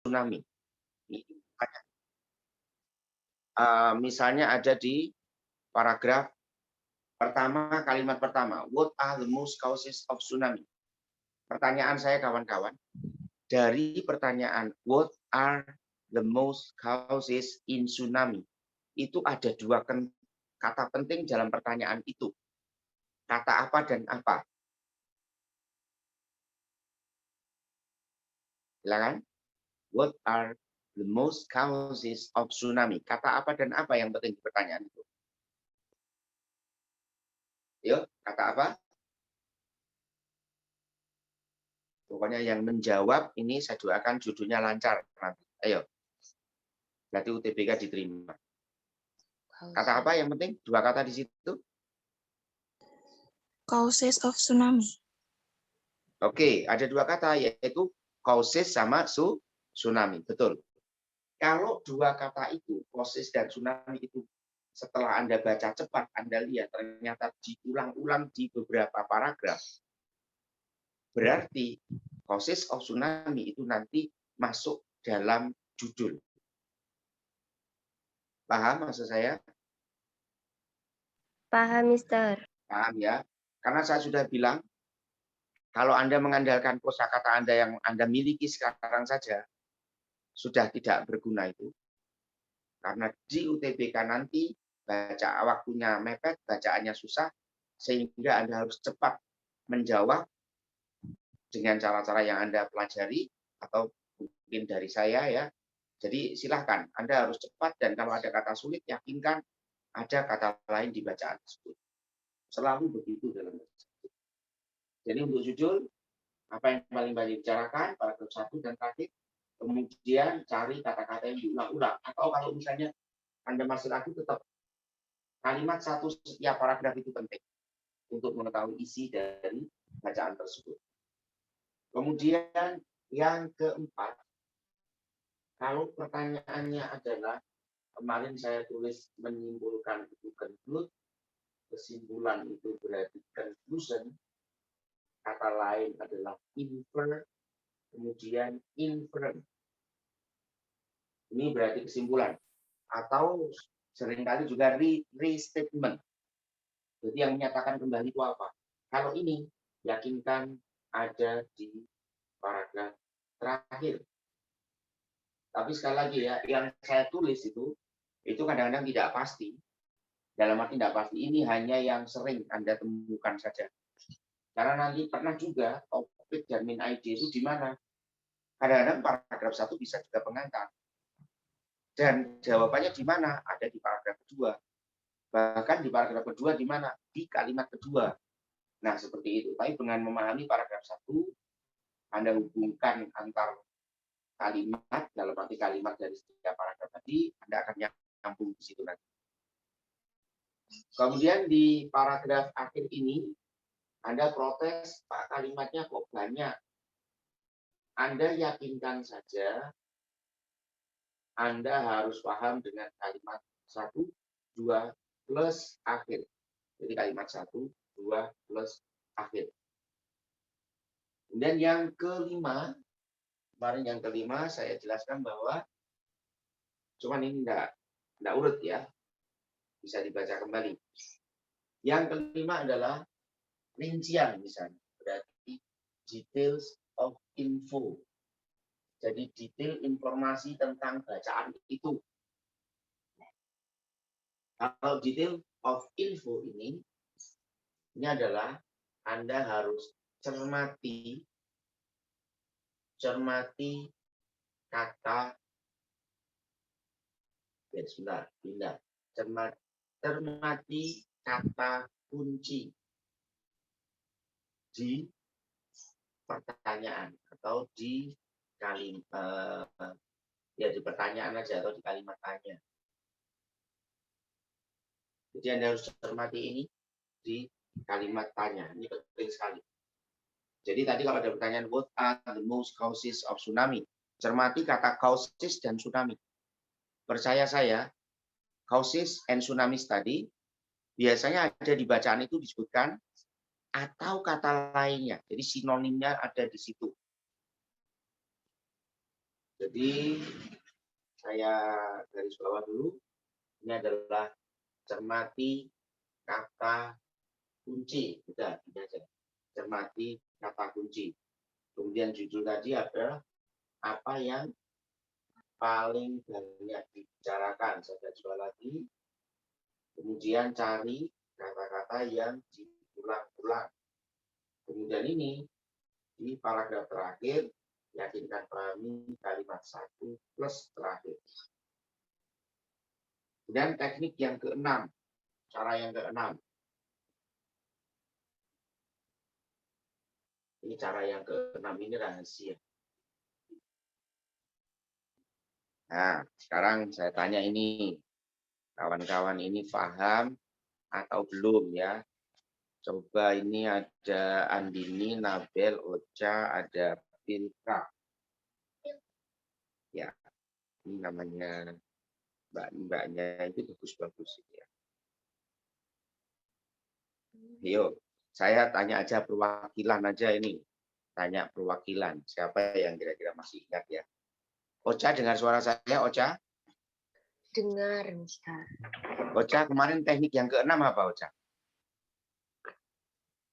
tsunami. Misalnya ada di paragraf pertama, kalimat pertama. What are the most causes of tsunami? Pertanyaan saya kawan-kawan, dari pertanyaan what are the most causes in tsunami, itu ada dua kata penting dalam pertanyaan itu. Kata apa dan apa? Silakan. What are the most causes of tsunami? Kata apa dan apa yang penting di pertanyaan itu? Yuk, kata apa? Pokoknya yang menjawab ini saya doakan judulnya lancar nanti. Ayo. Berarti UTBK diterima. Kata apa yang penting? Dua kata di situ. Causes of tsunami. Oke, ada dua kata yaitu causes sama tsunami. Betul. Kalau dua kata itu, causes dan tsunami itu, setelah Anda baca cepat, Anda lihat ternyata diulang-ulang di beberapa paragraf. Berarti causes of tsunami itu nanti masuk dalam judul. Paham maksud saya? Paham, Mister. Paham ya? Karena saya sudah bilang, kalau Anda mengandalkan kosakata Anda yang Anda miliki sekarang saja, sudah tidak berguna itu. Karena di UTBK nanti baca waktunya mepet, bacaannya susah, sehingga Anda harus cepat menjawab dengan cara-cara yang Anda pelajari, atau mungkin dari saya ya. Jadi silahkan, Anda harus cepat, dan kalau ada kata sulit, yakinkan ada kata lain di bacaan tersebut. Selalu begitu dalam bahasa. Jadi untuk judul, apa yang paling banyak dibicarakan, paragraf 1 dan terakhir, kemudian cari kata-kata yang diulang-ulang. Atau kalau misalnya Anda masih ragu, tetap kalimat satu setiap paragraf itu penting untuk mengetahui isi dari bacaan tersebut. Kemudian yang keempat, kalau pertanyaannya adalah, kemarin saya tulis menyimpulkan itu conclude, kesimpulan itu berarti conclusion, kata lain adalah infer, kemudian inference. Ini berarti kesimpulan. Atau seringkali juga restatement. Jadi yang menyatakan kembali itu apa? Kalau ini, yakinkan ada di paragraf terakhir. Tapi sekali lagi ya, yang saya tulis itu kadang-kadang tidak pasti. Dalam arti tidak pasti, ini hanya yang sering Anda temukan saja. Karena nanti pernah juga topik dan min ID itu di mana? Kadang-kadang paragraf 1 bisa juga pengantar. Dan jawabannya di mana? Ada di paragraf kedua. Bahkan di paragraf kedua di mana? Di kalimat kedua. Nah, seperti itu. Tapi dengan memahami paragraf 1, Anda hubungkan antar kalimat, dalam arti kalimat dari setiap paragraf tadi, Anda akan nyambung di situ nanti. Kemudian di paragraf akhir ini, Anda protes, Pak, kalimatnya kok banyak. Anda yakinkan saja, Anda harus paham dengan kalimat 1, 2, plus akhir. Jadi kalimat 1, 2, plus akhir. Kemudian yang kelima, kemarin yang kelima saya jelaskan bahwa, cuman ini enggak urut ya, bisa dibaca kembali. Yang kelima adalah rincian misalnya, berarti details of info. Jadi detail informasi tentang bacaan itu. Kalau detail of info ini adalah Anda harus cermati kata, ya sebentar, pindah. Cermati kata kunci di pertanyaan atau di kalimat, ya di pertanyaan aja atau di kalimat tanya. Jadi Anda harus cermati ini di kalimat tanya. Ini penting sekali. Jadi tadi kalau ada pertanyaan, what are the most causes of tsunami? Cermati kata causes dan tsunami. Percaya saya, causes and tsunamis tadi, biasanya ada di bacaan itu disebutkan, atau kata lainnya. Jadi sinonimnya ada di situ. Jadi saya garis bawah dulu. Ini adalah cermati kata kunci. Udah, ini aja. Cermati kata kunci. Kemudian judul tadi adalah apa yang paling banyak dibicarakan. Saya garis bawah lagi. Kemudian cari kata-kata yang diulang-ulang. Kemudian ini di paragraf terakhir, yakinkan pahami kalimat 1 plus terakhir. Dan teknik yang keenam, cara yang keenam. Ini cara yang keenam, ini rahasia. Nah, sekarang saya tanya ini, kawan-kawan ini paham atau belum ya? Coba ini ada Andini, Nabel, Ocha, ada Pilka. Ya, ini namanya mbak-mbaknya itu bagus-bagus ya. Yo, saya tanya aja perwakilan aja ini. Tanya perwakilan. Siapa yang kira-kira masih ingat ya? Ocha, dengar suara saya, Ocha? Dengar, Mister. Ocha, kemarin teknik yang keenam apa, Ocha?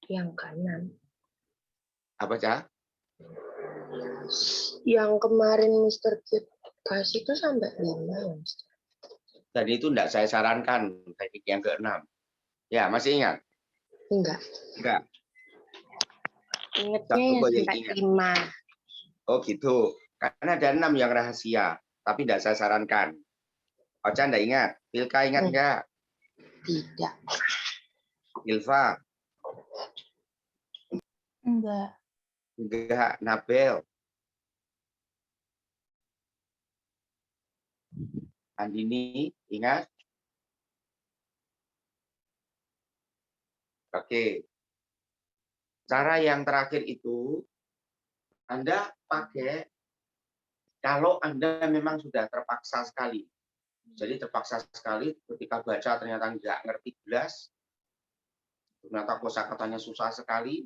Yang keenam. Apa, Ocha? Yang kemarin Mister kasih itu sampai 5, Mister. Dan itu enggak saya sarankan teknik yang keenam. Ya, masih ingat? Enggak. Enggak. Ingatnya yang sampai 5. Oh gitu. Karena ada 6 yang rahasia, tapi enggak saya sarankan. Ocha enggak ingat? Pilka ingat enggak? Tidak. Ilva? Enggak. Enggak. Nabel? Andini ingat? Oke. Cara yang terakhir itu Anda pakai kalau Anda memang sudah terpaksa sekali. Jadi terpaksa sekali ketika baca ternyata nggak ngerti jelas, ternyata kosakatanya susah sekali,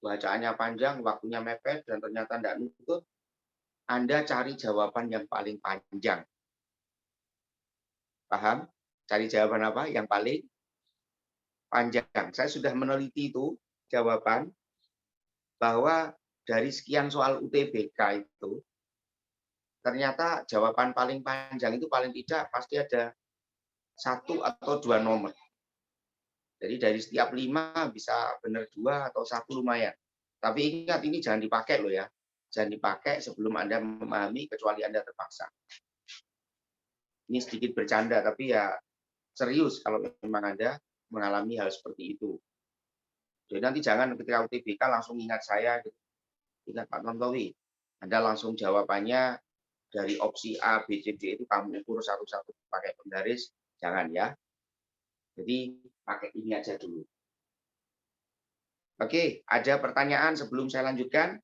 bacaannya panjang, waktunya mepet, dan ternyata nggak nutut, Anda cari jawaban yang paling panjang. Paham? Cari jawaban apa? Yang paling panjang. Saya sudah meneliti itu jawaban bahwa dari sekian soal UTBK itu, ternyata jawaban paling panjang itu paling tidak pasti ada 1 atau 2 nomor. Jadi dari setiap 5 bisa benar 2 atau 1 lumayan. Tapi ingat ini jangan dipakai loh ya. Jangan dipakai sebelum Anda memahami kecuali Anda terpaksa. Ini sedikit bercanda tapi ya serius kalau memang Anda mengalami hal seperti itu. Jadi nanti jangan ketika UTBK langsung ingat saya gitu. Ingat Pak Tontowi. Anda langsung jawabannya dari opsi A, B, C, D itu kamu ukur satu-satu pakai penggaris, jangan ya. Jadi pakai ini aja dulu. Oke, ada pertanyaan sebelum saya lanjutkan?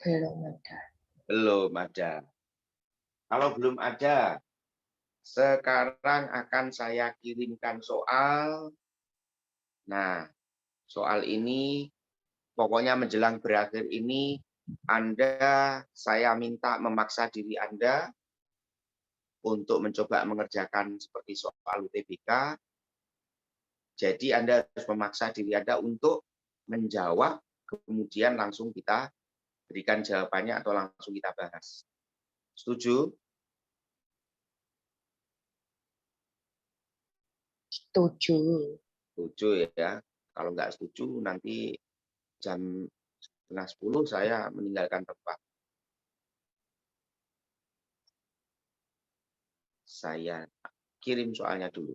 Belum ada. Belum ada. Kalau belum ada, sekarang akan saya kirimkan soal. Nah, soal ini pokoknya menjelang berakhir ini saya minta memaksa diri Anda untuk mencoba mengerjakan seperti soal UTBK. Jadi Anda harus memaksa diri Anda untuk menjawab, kemudian langsung kita berikan jawabannya atau langsung kita bahas. Setuju? Setuju. Setuju ya. Kalau nggak setuju nanti jam 9:30 saya meninggalkan tempat. Saya kirim soalnya dulu.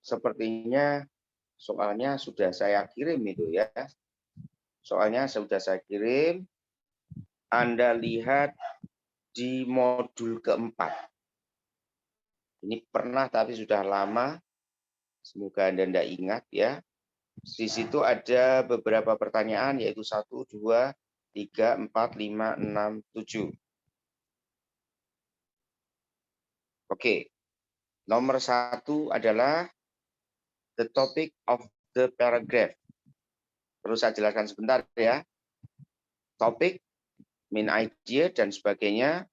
Sepertinya soalnya sudah saya kirim itu ya. Soalnya sudah saya kirim. Anda lihat di modul keempat. Ini pernah tapi sudah lama. Semoga Anda tidak ingat ya. Di situ ada beberapa pertanyaan, yaitu 1, 2, 3, 4, 5, 6, 7. Oke, nomor 1 adalah the topic of the paragraph. Perlu saya jelaskan sebentar ya. Topik, main idea, dan sebagainya,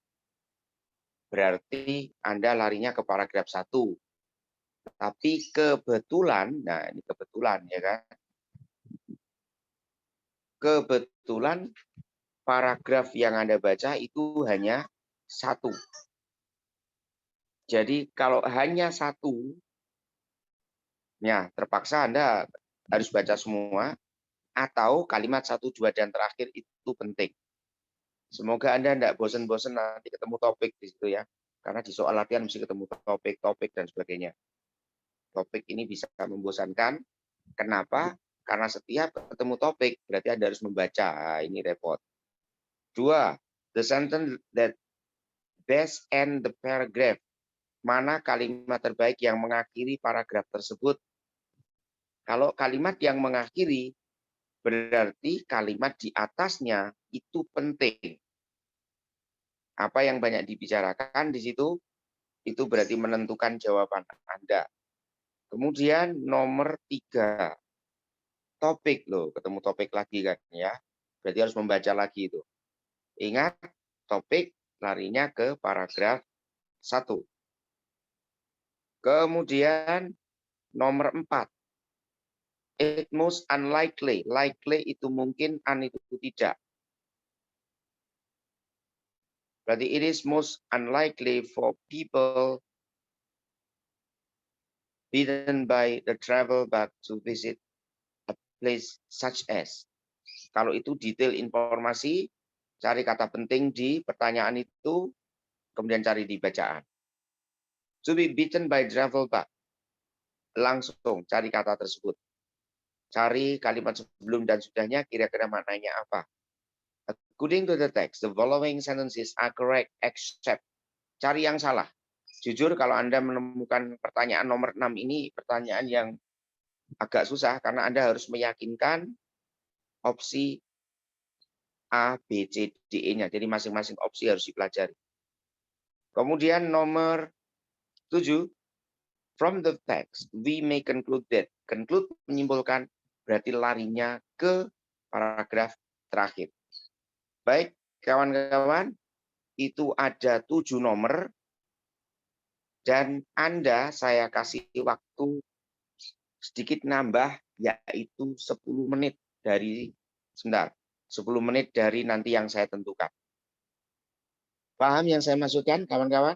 berarti Anda larinya ke paragraf 1. Tapi kebetulan, nah ini kebetulan ya kan, kebetulan paragraf yang Anda baca itu hanya 1. Jadi kalau hanya 1, ya terpaksa Anda harus baca semua, atau kalimat 1, 2, dan terakhir itu penting. Semoga Anda tidak bosan-bosan nanti ketemu topik di situ ya. Karena di soal latihan mesti ketemu topik, dan sebagainya. Topik ini bisa membosankan. Kenapa? Karena setiap ketemu topik, berarti Anda harus membaca. Ini repot. 2. The sentence that best end the paragraph. Mana kalimat terbaik yang mengakhiri paragraf tersebut? Kalau kalimat yang mengakhiri, berarti kalimat di atasnya itu penting. Apa yang banyak dibicarakan di situ, itu berarti menentukan jawaban Anda. Kemudian nomor 3, topik loh, ketemu topik lagi kan ya. Berarti harus membaca lagi itu. Ingat, topik larinya ke paragraf 1. Kemudian nomor 4, it most unlikely. Likely itu mungkin, un itu tidak. Berarti it is most unlikely for people bidden by the travel bug to visit a place such as. Kalau itu detail informasi, cari kata penting di pertanyaan itu, kemudian cari di bacaan. To be bitten by travel bug. Langsung cari kata tersebut. Cari kalimat sebelum dan sudahnya, kira-kira maknanya apa. According to the text, the following sentences are correct except. Cari yang salah. Jujur kalau Anda menemukan pertanyaan nomor 6 ini, pertanyaan yang agak susah karena Anda harus meyakinkan opsi A, B, C, D, E-nya. Jadi masing-masing opsi harus dipelajari. Kemudian nomor 7, from the text, we may conclude that. Conclude menyimpulkan, berarti larinya ke paragraf terakhir. Baik, kawan-kawan, itu ada 7 nomor. Dan Anda saya kasih waktu sedikit nambah, yaitu 10 menit dari, sebentar, 10 menit dari nanti yang saya tentukan. Paham yang saya maksudkan, kawan-kawan?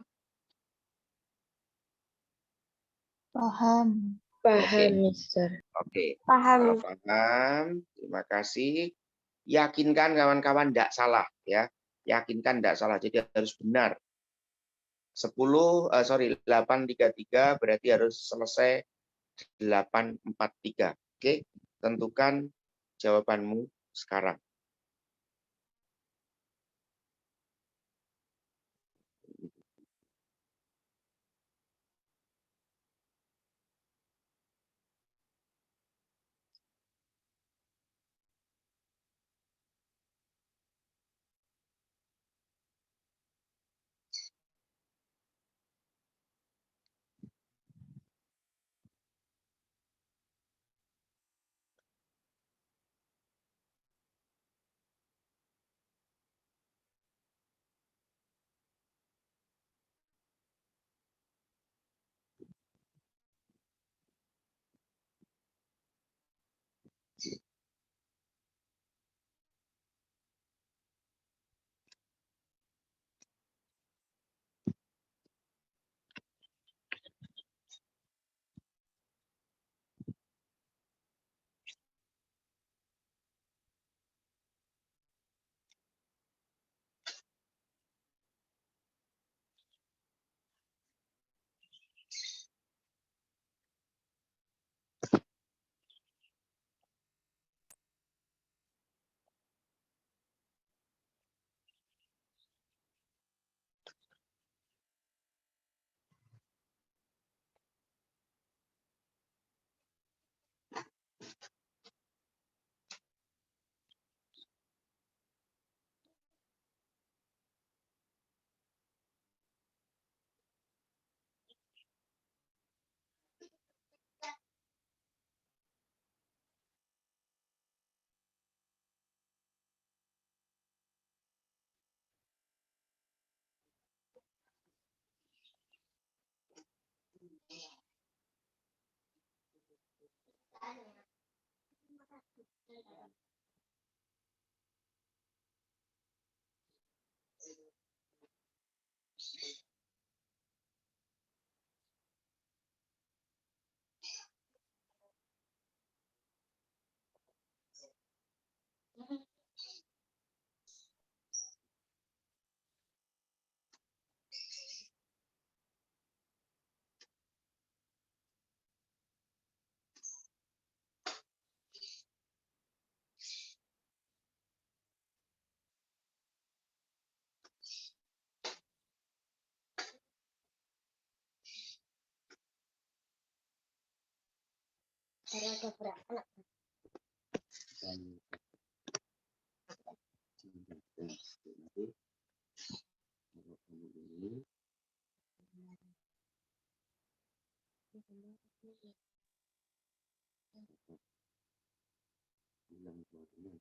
Paham. Paham, Oke. Mister. Oke. Paham. Kalau paham, terima kasih. Yakinkan kawan-kawan tidak salah ya. Yakinkan tidak salah. Jadi harus benar. 833 berarti harus selesai 843. Oke, tentukan jawabanmu sekarang. Ada berapa? Dan nanti kalau kamu ini bilang keluarnya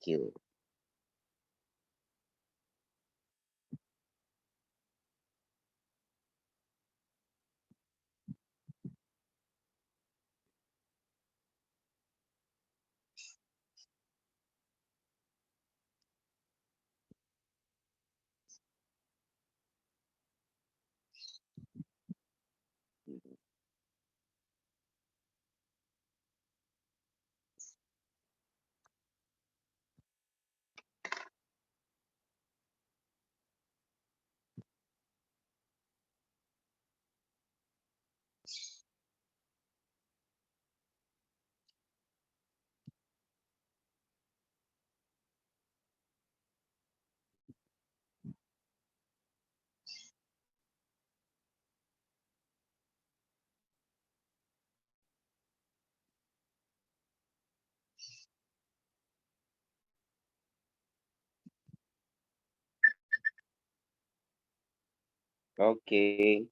Akil. Oke,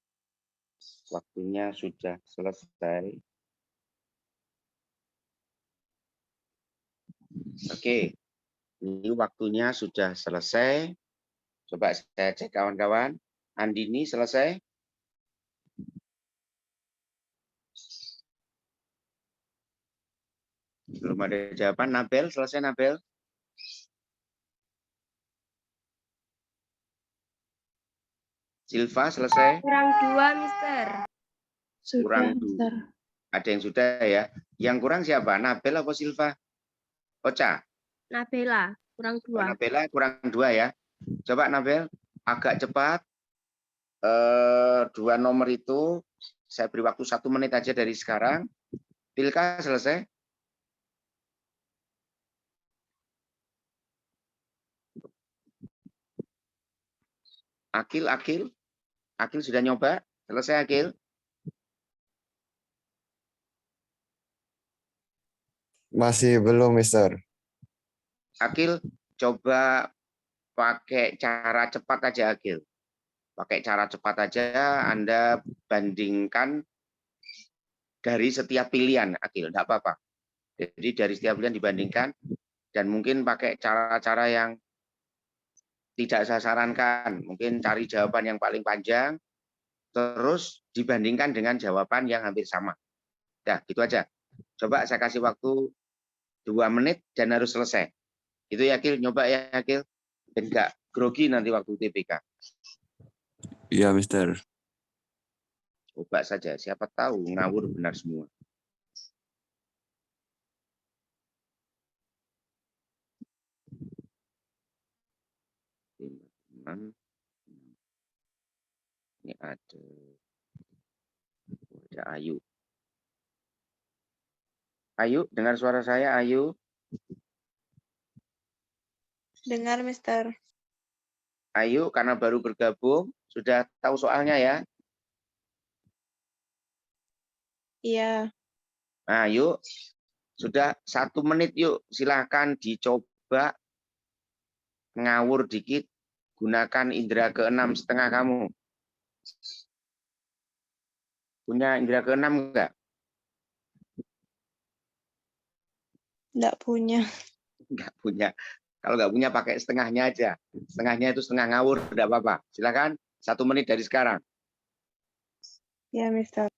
waktunya sudah selesai. Oke, ini waktunya sudah selesai. Coba saya cek kawan-kawan. Andini selesai? Belum ada jawaban. Nabel selesai, Nabel? Silva selesai? Kurang 2, Mister. Kurang 2. Ada yang sudah ya. Yang kurang siapa? Nabel apa Silva? Ocha? Nabela, kurang 2. Nabela kurang 2 ya. Coba Nabel, agak cepat. 2 nomor itu, saya beri waktu 1 menit aja dari sekarang. Pilka selesai? Akil sudah nyoba? Selesai Akil? Masih belum, Mister. Akil, coba pakai cara cepat aja Akil. Pakai cara cepat aja, Anda bandingkan dari setiap pilihan Akil, enggak apa-apa. Jadi dari setiap pilihan dibandingkan, dan mungkin pakai cara-cara yang tidak saya sarankan. Mungkin cari jawaban yang paling panjang, terus dibandingkan dengan jawaban yang hampir sama. Ya, gitu aja. Coba saya kasih waktu 2 menit dan harus selesai. Itu ya, Akil. Nyoba ya, Akil. Dan enggak grogi nanti waktu TPK. Iya, Mister. Coba saja, siapa tahu ngawur benar semua. Ini ada Ayu. Ayu, dengar suara saya, Ayu? Dengar, Mister. Ayu, karena baru bergabung, sudah tahu soalnya ya? Iya. Nah, yuk. Sudah 1 menit yuk. Silahkan dicoba ngawur dikit. Gunakan indera ke-6,5 kamu. Punya indera ke-6 enggak? Enggak punya. Enggak punya. Kalau enggak punya pakai setengahnya aja. Setengahnya itu setengah ngawur, enggak apa-apa. Silakan 1 menit dari sekarang. Ya, Mister.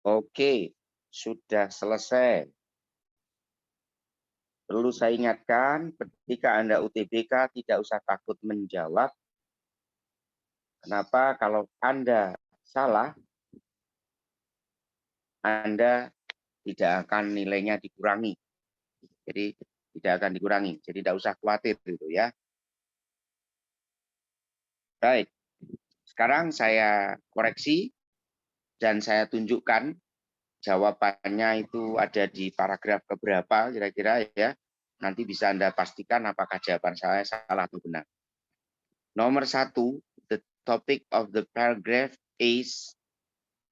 Oke, sudah selesai. Perlu saya ingatkan, ketika Anda UTBK tidak usah takut menjawab. Kenapa? Kalau Anda salah, Anda tidak akan nilainya dikurangi. Jadi tidak akan dikurangi. Jadi tidak usah khawatir gitu ya. Baik. Sekarang saya koreksi dan saya tunjukkan jawabannya itu ada di paragraf keberapa kira-kira ya. Nanti bisa Anda pastikan apakah jawaban saya salah atau benar. Nomor 1, the topic of the paragraph is.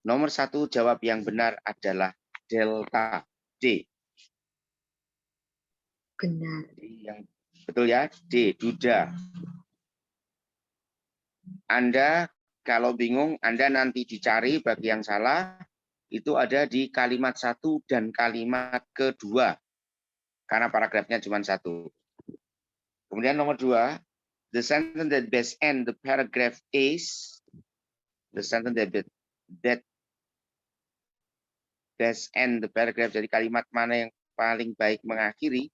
Nomor 1 jawab yang benar adalah delta D. Benar. Yang betul ya, D, duda. Anda kalau bingung, Anda nanti dicari bagi yang salah, itu ada di kalimat 1 dan kalimat kedua. Karena paragrafnya cuma 1. Kemudian nomor 2, the sentence that best end the paragraph is, the sentence that best end the paragraph, jadi kalimat mana yang paling baik mengakhiri,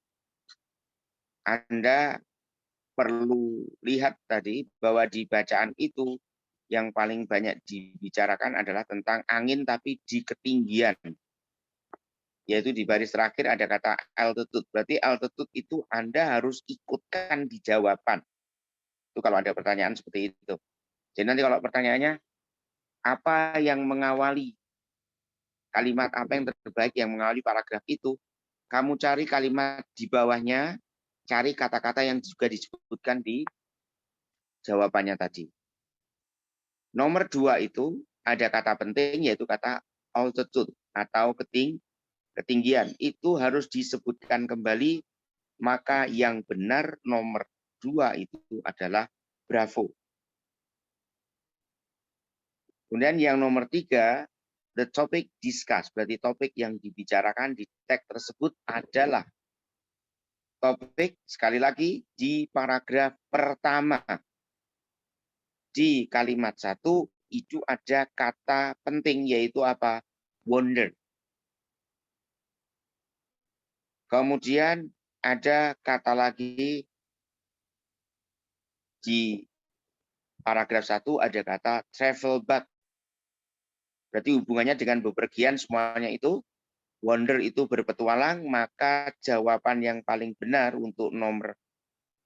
Anda perlu lihat tadi bahwa di bacaan itu yang paling banyak dibicarakan adalah tentang angin tapi di ketinggian. Yaitu di baris terakhir ada kata altitude. Berarti altitude itu Anda harus ikutkan di jawaban. Itu kalau ada pertanyaan seperti itu. Jadi nanti kalau pertanyaannya, apa yang mengawali kalimat apa yang terbaik yang mengawali paragraf itu, kamu cari kalimat di bawahnya, cari kata-kata yang juga disebutkan di jawabannya tadi. Nomor 2 itu ada kata penting yaitu kata altitude atau ketinggian. Itu harus disebutkan kembali, maka yang benar nomor 2 itu adalah bravo. Kemudian yang nomor 3, the topic discussed, berarti topik yang dibicarakan di teks tersebut adalah topik, sekali lagi, di paragraf pertama. Di kalimat 1 itu ada kata penting yaitu apa? Wonder. Kemudian ada kata lagi di paragraf 1 ada kata travel bug. Berarti hubungannya dengan bepergian semuanya itu. Wonder itu berpetualang, maka jawaban yang paling benar untuk nomor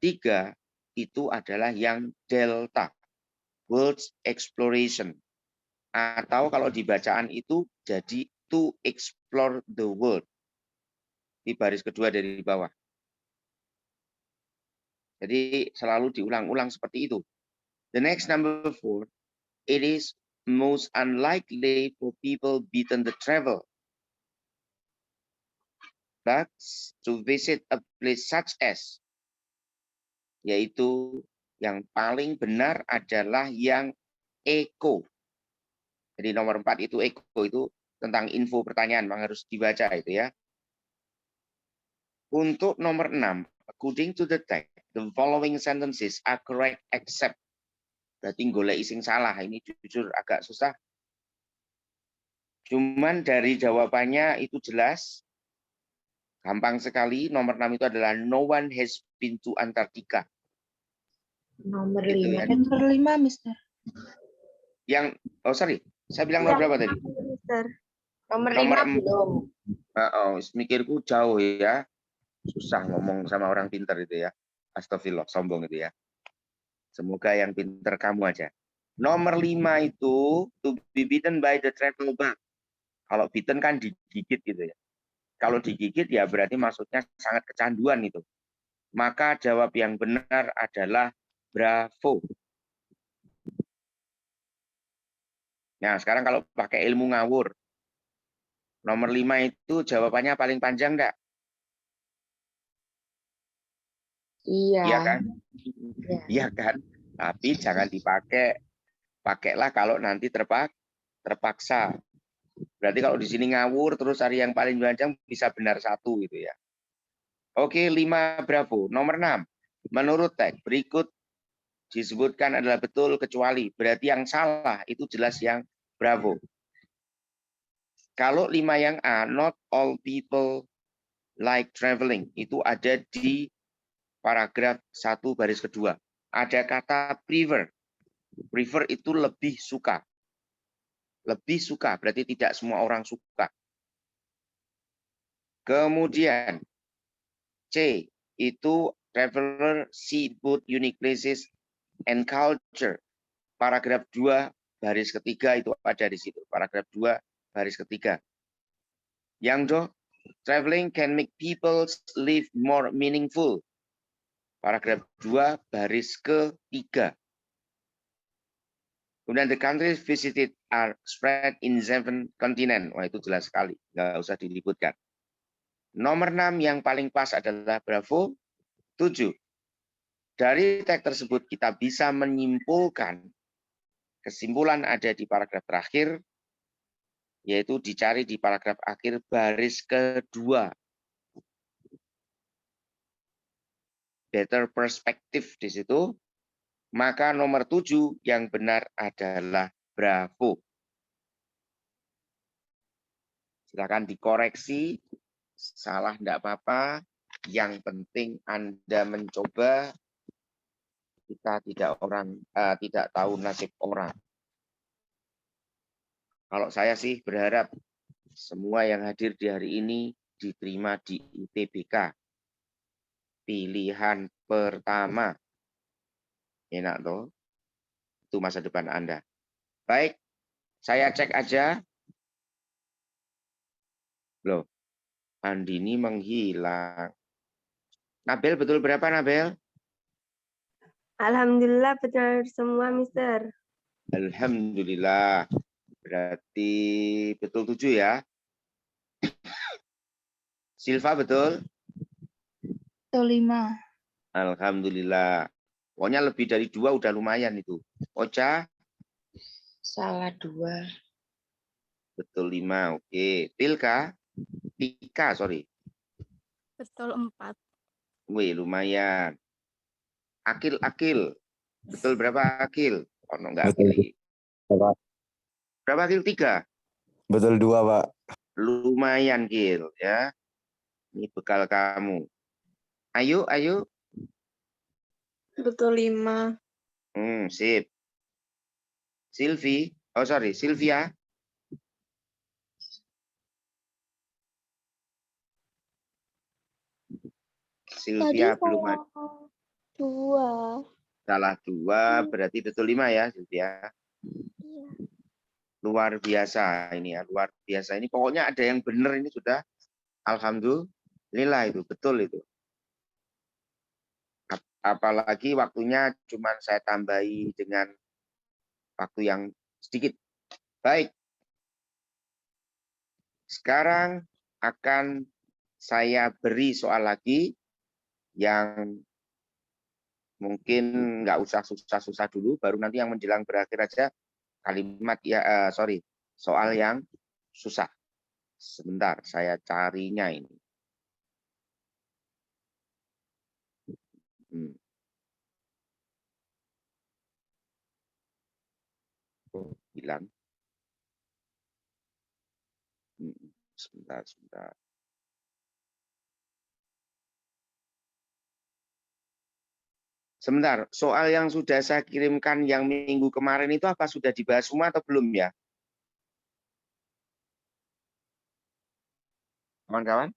3 itu adalah yang delta. World exploration. Atau kalau di bacaan itu jadi to explore the world. Di baris kedua dari bawah. Jadi selalu diulang-ulang seperti itu. The next number 4, it is most unlikely for people beaten the travel. But to visit a place such as, yaitu yang paling benar adalah yang eco. Jadi nomor 4 itu eco, itu tentang info pertanyaan, memang harus dibaca itu ya. Untuk nomor 6, according to the text, the following sentences are correct except. Berarti golek sing salah, ini jujur agak susah. Cuman dari jawabannya itu jelas. Gampang sekali, nomor 6 itu adalah no one has been to Antartika. Nomor Gitu 5. ya. Nomor 5, Mister. Yang, oh sorry, saya bilang nomor berapa tadi? Mister. Nomor Nomor 5 belum. Mikirku jauh ya. Susah ngomong sama orang pintar itu ya. Astagfirullah, sombong itu ya. Semoga yang pintar kamu aja. Nomor 5 itu to be bitten by the travel bug. Kalau bitten kan digigit gitu ya. Kalau digigit ya berarti maksudnya sangat kecanduan itu. Maka jawab yang benar adalah bravo. Nah, sekarang kalau pakai ilmu ngawur. Nomor 5 itu jawabannya paling panjang enggak? Iya. Iya kan? Iya. Iya kan? Tapi jangan dipakai. Pakailah kalau nanti terpaksa. Berarti kalau di sini ngawur terus cari yang paling panjang bisa benar 1 gitu ya. Oke, 5 bravo. Nomor 6. Menurut teks berikut disebutkan adalah betul kecuali. Berarti yang salah itu jelas yang bravo. Kalau 5 yang A, not all people like traveling, itu ada di paragraf 1 baris kedua. Ada kata prefer. Prefer itu lebih suka. Lebih suka, berarti tidak semua orang suka. Kemudian C, itu traveler see both unique places and culture. Paragraf 2 baris ketiga itu ada di situ. Paragraf 2 baris ketiga. Yang do, traveling can make people live more meaningful. Paragraf 2 baris ketiga. Kemudian the countries visited are spread in 7 continent. Wah, itu jelas sekali, nggak usah diliputkan. Nomor 6 yang paling pas adalah Bravo 7. Dari teks tersebut kita bisa menyimpulkan kesimpulan ada di paragraf terakhir, yaitu dicari di paragraf akhir baris kedua. Better perspective di situ. Maka nomor 7 yang benar adalah Bravo. Silakan dikoreksi, salah enggak apa-apa. Yang penting Anda mencoba, kita tidak tahu nasib orang. Kalau saya sih berharap semua yang hadir di hari ini diterima di UTBK. Pilihan pertama. Enak toh? Itu masa depan Anda. Baik, saya cek aja. Loh, Andini menghilang. Nabel betul berapa, Nabel? Alhamdulillah betul semua, Mister. Alhamdulillah. Berarti betul 7 ya. Silva betul? Betul 5. Alhamdulillah. Pokoknya lebih dari 2 udah lumayan itu. Ocha? Salah 2. Betul 5. Oke. Tilka? Tika, sorry. Betul 4. Wih, lumayan. Akil. Betul berapa Akil? Oh, enggak Betul, pilih. Pak. Berapa Akil? 3? Betul 2, Pak. Lumayan, Kil. Ya. Ini bekal kamu. Ayo. Betul 5. Sip. Sylvia. Sylvia belum ada. 2. Salah 2, berarti betul 5 ya, Sylvia. Iya. Luar biasa ini ya, luar biasa. Ini pokoknya ada yang benar ini sudah. Alhamdulillah itu, betul itu. Apalagi waktunya cuma saya tambahi dengan waktu yang sedikit. Baik. Sekarang akan saya beri soal lagi yang mungkin nggak usah susah-susah dulu, baru nanti yang menjelang berakhir aja kalimat soal yang susah. Sebentar, saya carinya ini. Bilang. Sebentar. Sebentar, soal yang sudah saya kirimkan yang minggu kemarin itu apa sudah dibahas semua atau belum ya? Kawan-kawan?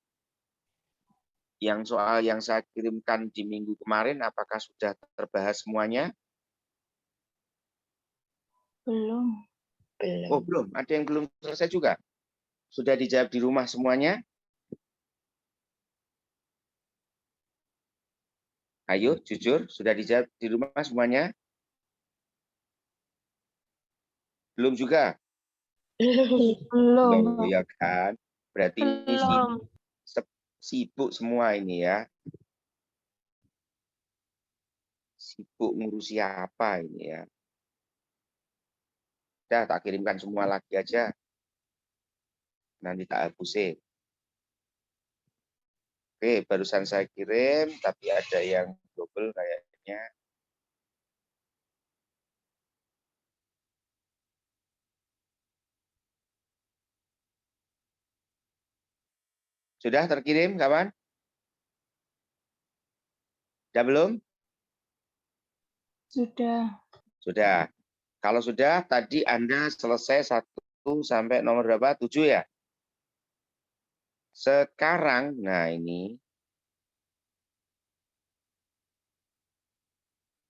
Yang soal yang saya kirimkan di minggu kemarin apakah sudah terbahas semuanya? Belum. Oh, belum. Ada yang belum selesai juga? Sudah dijawab di rumah semuanya? Ayo, jujur, sudah dijawab di rumah semuanya? Belum juga? Belum. Loh, ya kan? Berarti ini sibuk semua ini ya. Sibuk ngurusi apa ini ya. Udah, tak kirimkan semua lagi aja. Nanti tak hapusin. Oke, barusan saya kirim, tapi ada yang double kayaknya. Sudah terkirim, kawan? Sudah belum? Sudah. Sudah. Kalau sudah, tadi Anda selesai 1 sampai nomor berapa? 7 ya? Sekarang, nah ini.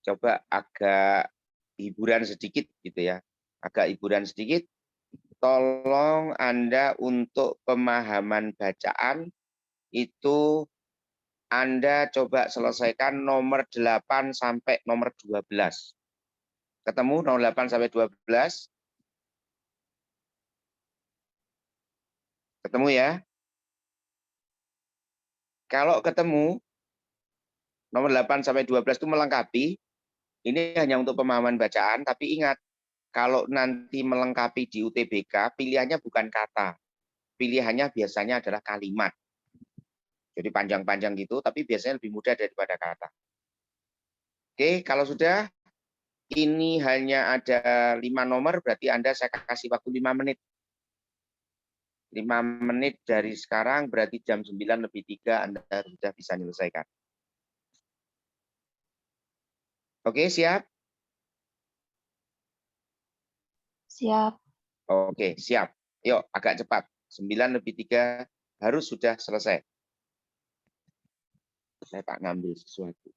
Coba agak hiburan sedikit gitu ya. Agak hiburan sedikit. Tolong Anda untuk pemahaman bacaan itu Anda coba selesaikan nomor 8 sampai nomor 12. Ketemu nomor 8 sampai 12? Ketemu ya? Kalau ketemu nomor 8 sampai 12 itu melengkapi, ini hanya untuk pemahaman bacaan, tapi ingat, kalau nanti melengkapi di UTBK, pilihannya bukan kata. Pilihannya biasanya adalah kalimat. Jadi panjang-panjang gitu, tapi biasanya lebih mudah daripada kata. Oke, kalau sudah, ini hanya ada 5 nomor, berarti Anda saya kasih waktu 5 menit. 5 menit dari sekarang, berarti jam 9:03 Anda sudah bisa menyelesaikan. Oke, siap? Siap. Oke, siap. Yuk, agak cepat. 9:03 harus sudah selesai. Saya tak ngambil sesuatu.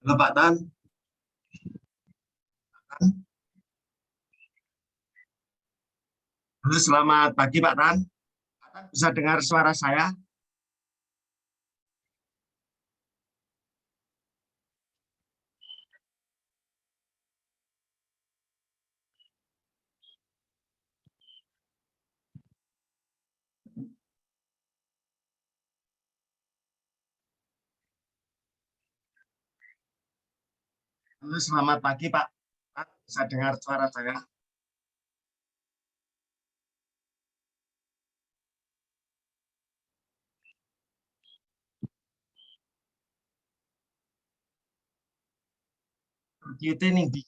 Halo Pak Tan. Halo, selamat pagi Pak Tan. Pak Tan bisa dengar suara saya? Halo, selamat pagi Pak. Tan bisa dengar suara saya? Kita nih di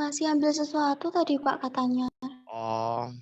Masih ambil sesuatu tadi Pak katanya. Oh,